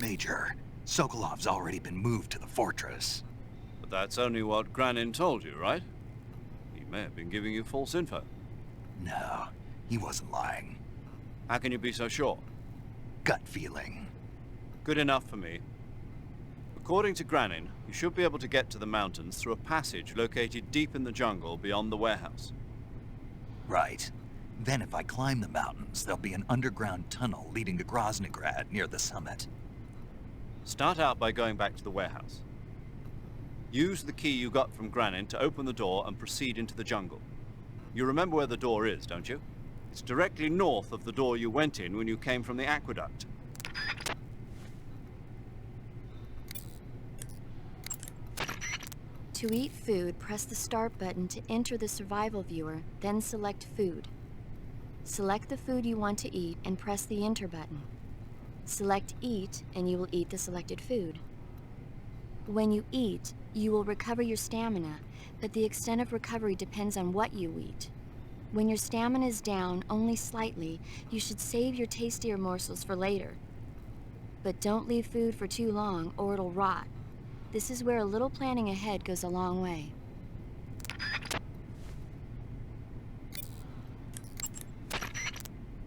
Major. Sokolov's already been moved to the fortress. But that's only what Granin told you, right? He may have been giving you false info. No, he wasn't lying. How can you be so sure? Gut feeling. Good enough for me. According to Granin, you should be able to get to the mountains through a passage located deep in the jungle beyond the warehouse. Right. Then if I climb the mountains, there'll be an underground tunnel leading to Groznygrad near the summit. Start out by going back to the warehouse. Use the key you got from Granin to open the door and proceed into the jungle. You remember where the door is, don't you? It's directly north of the door you went in when you came from the aqueduct. To eat food, press the Start button to enter the survival viewer, then select Food. Select the food you want to eat and press the Enter button. Select Eat, and you will eat the selected food. When you eat, you will recover your stamina, but the extent of recovery depends on what you eat. When your stamina is down only slightly, you should save your tastier morsels for later. But don't leave food for too long or it'll rot. This is where a little planning ahead goes a long way.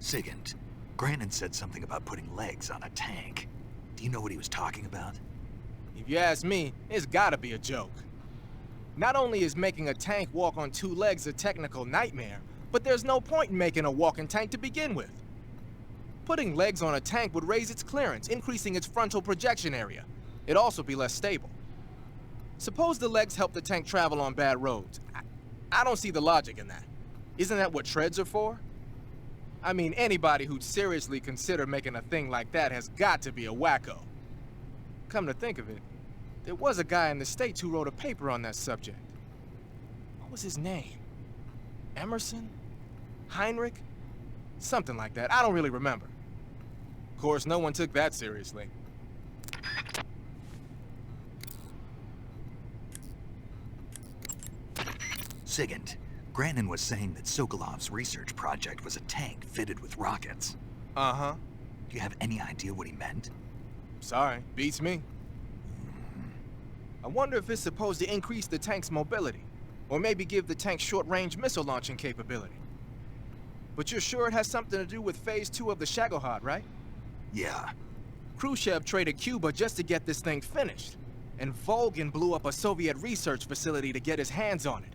Sigint, Granin said something about putting legs on a tank. Do you know what he was talking about? If you ask me, it's gotta be a joke. Not only is making a tank walk on two legs a technical nightmare, but there's no point in making a walking tank to begin with. Putting legs on a tank would raise its clearance, increasing its frontal projection area. It'd also be less stable. Suppose the legs help the tank travel on bad roads. I don't see the logic in that. Isn't that what treads are for? I mean, anybody who'd seriously consider making a thing like that has got to be a wacko. Come to think of it, there was a guy in the States who wrote a paper on that subject. What was his name? Emerson? Heinrich? Something like that. I don't really remember. Of course, no one took that seriously. Sigint, Granin was saying that Sokolov's research project was a tank fitted with rockets. Uh-huh. Do you have any idea what he meant? Sorry, beats me. I wonder if it's supposed to increase the tank's mobility, or maybe give the tank short-range missile launching capability. But you're sure it has something to do with Phase 2 of the Shagohod, right? Yeah. Khrushchev traded Cuba just to get this thing finished, and Volgin blew up a Soviet research facility to get his hands on it.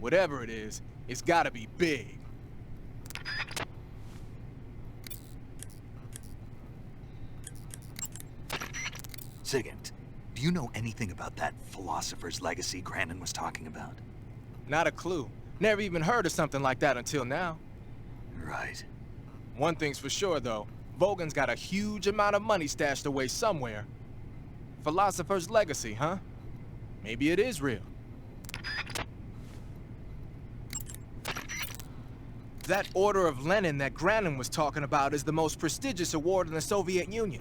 Whatever it is, it's gotta be big. Sigint, do you know anything about that philosopher's legacy Granin was talking about? Not a clue. Never even heard of something like that until now. Right. One thing's for sure, though. Volgin's got a huge amount of money stashed away somewhere. Philosopher's legacy, huh? Maybe it is real. That Order of Lenin that Granin was talking about is the most prestigious award in the Soviet Union.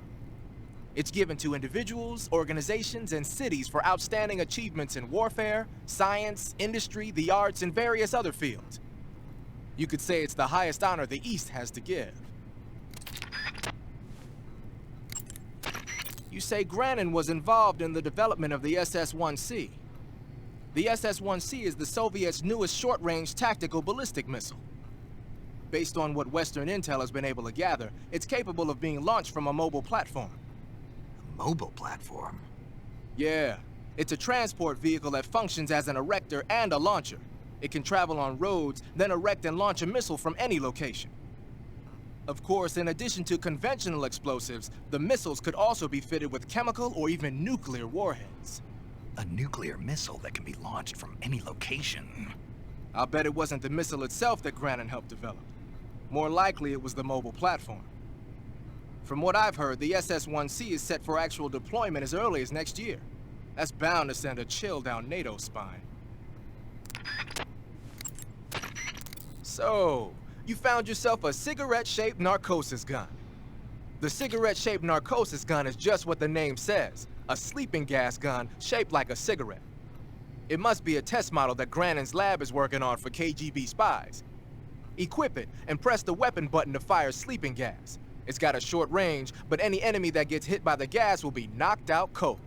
It's given to individuals, organizations, and cities for outstanding achievements in warfare, science, industry, the arts, and various other fields. You could say it's the highest honor the East has to give. You say Granin was involved in the development of the SS-1C. The SS-1C is the Soviets' newest short-range tactical ballistic missile. Based on what Western intel has been able to gather, it's capable of being launched from a mobile platform. A mobile platform? Yeah, it's a transport vehicle that functions as an erector and a launcher. It can travel on roads, then erect and launch a missile from any location. Of course, in addition to conventional explosives, the missiles could also be fitted with chemical or even nuclear warheads. A nuclear missile that can be launched from any location. I'll bet it wasn't the missile itself that Granin helped develop. More likely, it was the mobile platform. From what I've heard, the SS-1C is set for actual deployment as early as next year. That's bound to send a chill down NATO's spine. So, you found yourself a cigarette-shaped narcosis gun. The cigarette-shaped narcosis gun is just what the name says, a sleeping gas gun shaped like a cigarette. It must be a test model that Granin's lab is working on for KGB spies. Equip it and press the weapon button to fire sleeping gas. It's got a short range, but any enemy that gets hit by the gas will be knocked out cold.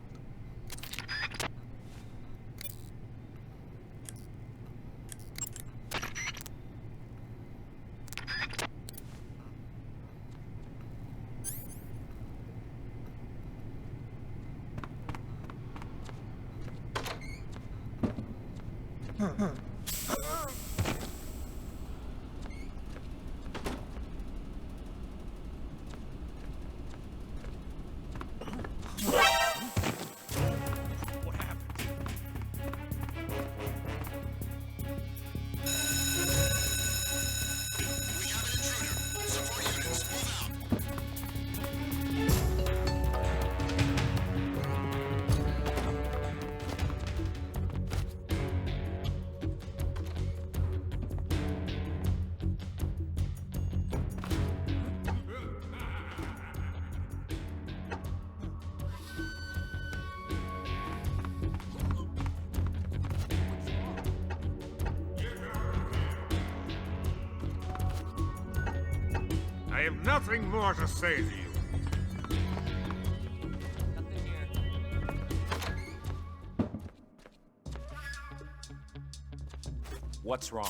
I have nothing more to say to you. What's wrong?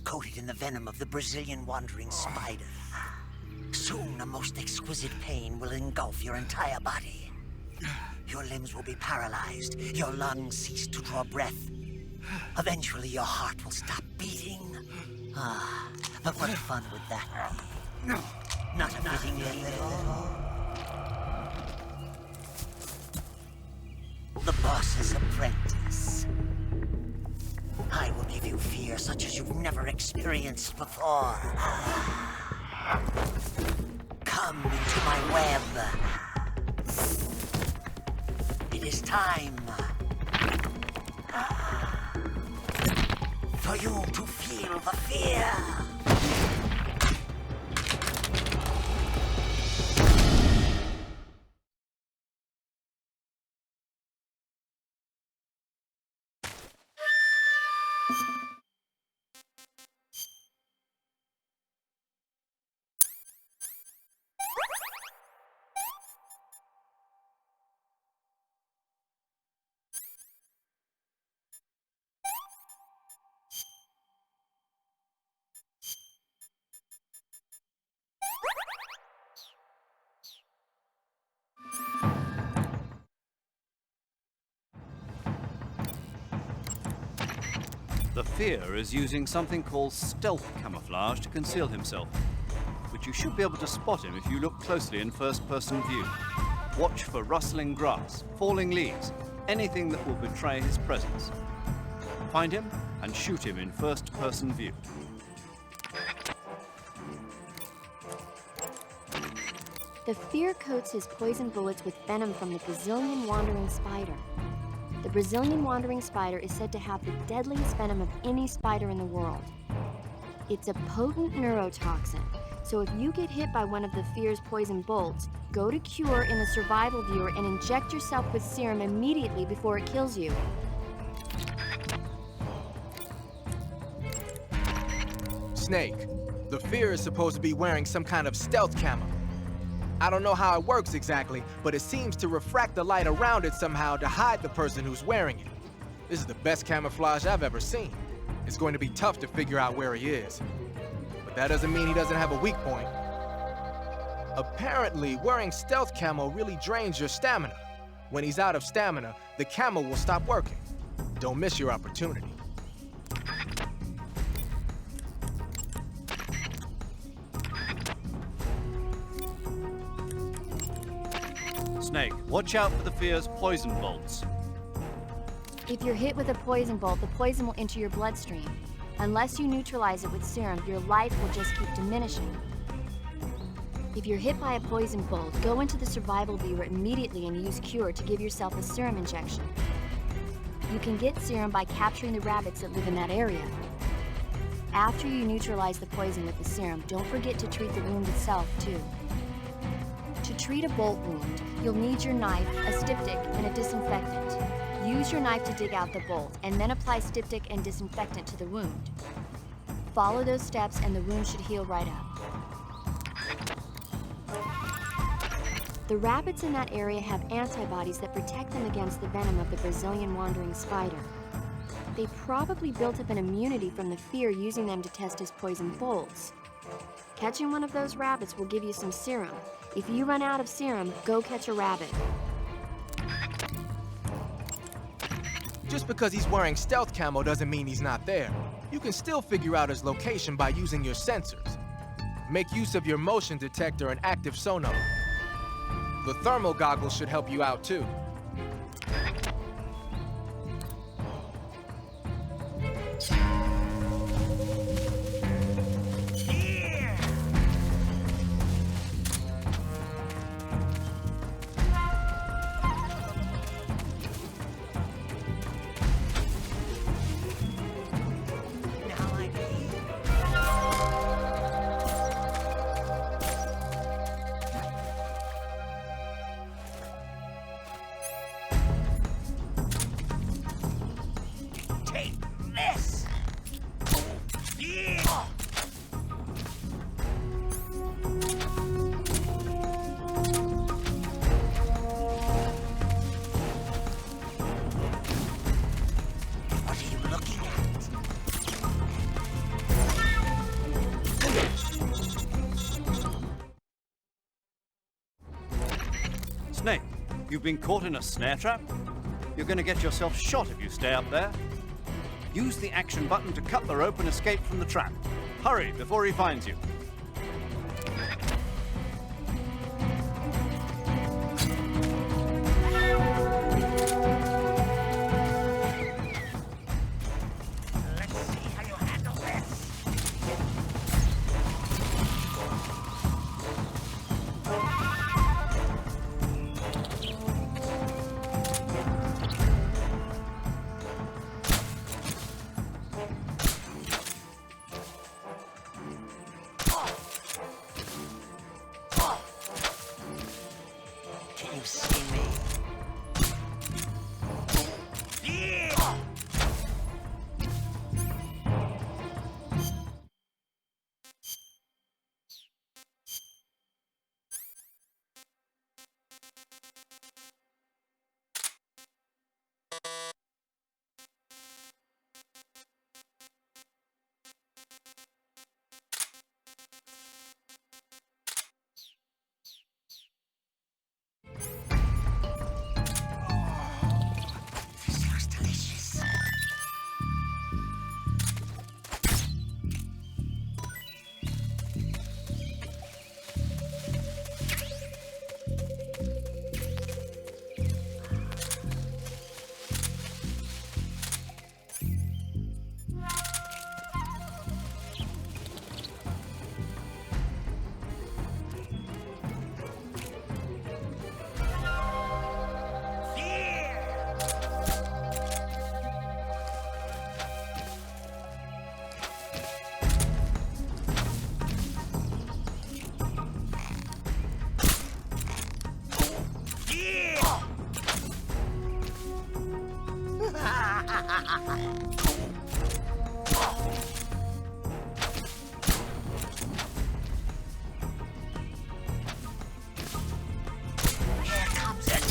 Coated in the venom of the Brazilian wandering spider. Soon, a most exquisite pain will engulf your entire body. Your limbs will be paralyzed, your lungs cease to draw breath. Eventually, your heart will stop beating. But what fun would that be? Not a fitting end at all. The boss's apprentice. I will give you fear such as you've never experienced before. Come into my web. It is time for you to feel the fear. The fear is using something called stealth camouflage to conceal himself, but you should be able to spot him if you look closely in first-person view. Watch for rustling grass, falling leaves, anything that will betray his presence. Find him and shoot him in first-person view. The fear coats his poison bullets with venom from the Brazilian wandering spider. The Brazilian wandering spider is said to have the deadliest venom of any spider in the world. It's a potent neurotoxin, so if you get hit by one of the fear's poison bolts, go to Cure in the survival viewer and inject yourself with serum immediately before it kills you. Snake, the fear is supposed to be wearing some kind of stealth camo. I don't know how it works exactly, but it seems to refract the light around it somehow to hide the person who's wearing it. This is the best camouflage I've ever seen. It's going to be tough to figure out where he is. But that doesn't mean he doesn't have a weak point. Apparently, wearing stealth camo really drains your stamina. When he's out of stamina, the camo will stop working. Don't miss your opportunity. Snake, watch out for the fear's poison bolts. If you're hit with a poison bolt, the poison will enter your bloodstream. Unless you neutralize it with serum, your life will just keep diminishing. If you're hit by a poison bolt, go into the survival viewer immediately and use Cure to give yourself a serum injection. You can get serum by capturing the rabbits that live in that area. After you neutralize the poison with the serum, don't forget to treat the wound itself, too. To treat a bolt wound, you'll need your knife, a styptic, and a disinfectant. Use your knife to dig out the bolt, and then apply styptic and disinfectant to the wound. Follow those steps and the wound should heal right up. The rabbits in that area have antibodies that protect them against the venom of the Brazilian wandering spider. They probably built up an immunity from the fear using them to test his poison bolts. Catching one of those rabbits will give you some serum. If you run out of serum, go catch a rabbit. Just because he's wearing stealth camo doesn't mean he's not there. You can still figure out his location by using your sensors. Make use of your motion detector and active sonar. The thermal goggles should help you out too. Take this! Yeah! What are you looking at? Snake, you've been caught in a snare trap? You're going to get yourself shot if you stay up there. Use the action button to cut the rope and escape from the trap. Hurry before he finds you. Let's see how you handle this. Can you see me? Yeah! This looks delicious. Yeah! Yeah! Here comes it.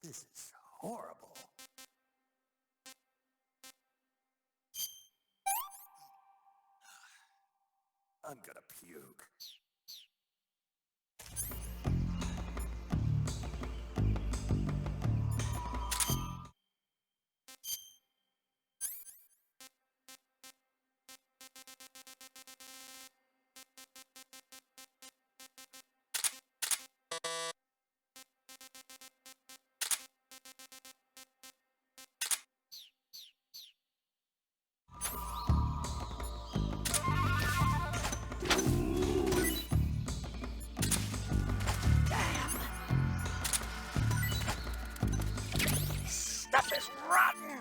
This is horrible. I'm gonna puke. Stuff is rotten!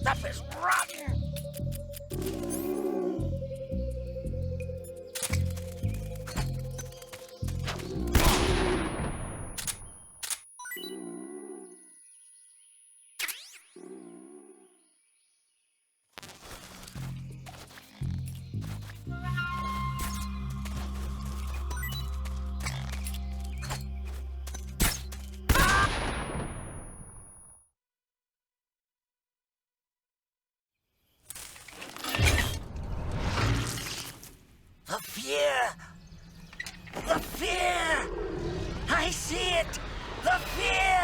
stuff is rotten! The fear! The fear! I see it! The fear!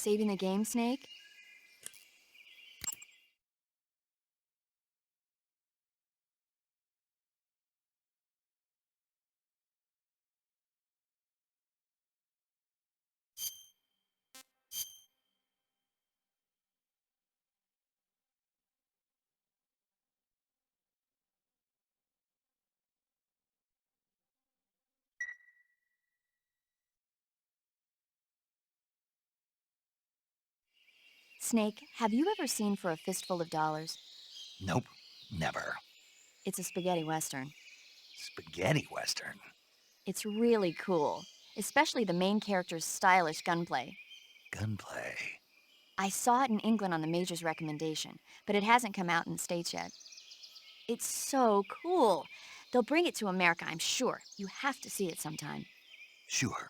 Saving the game, Snake? Snake, have you ever seen For a Fistful of Dollars? Nope, never. It's a spaghetti western. Spaghetti Western. It's really cool, especially the main character's stylish gunplay. Gunplay. I saw it in England on the Major's recommendation, but it hasn't come out in the States yet. It's so cool. They'll bring it to America, I'm sure. You have to see it sometime. Sure.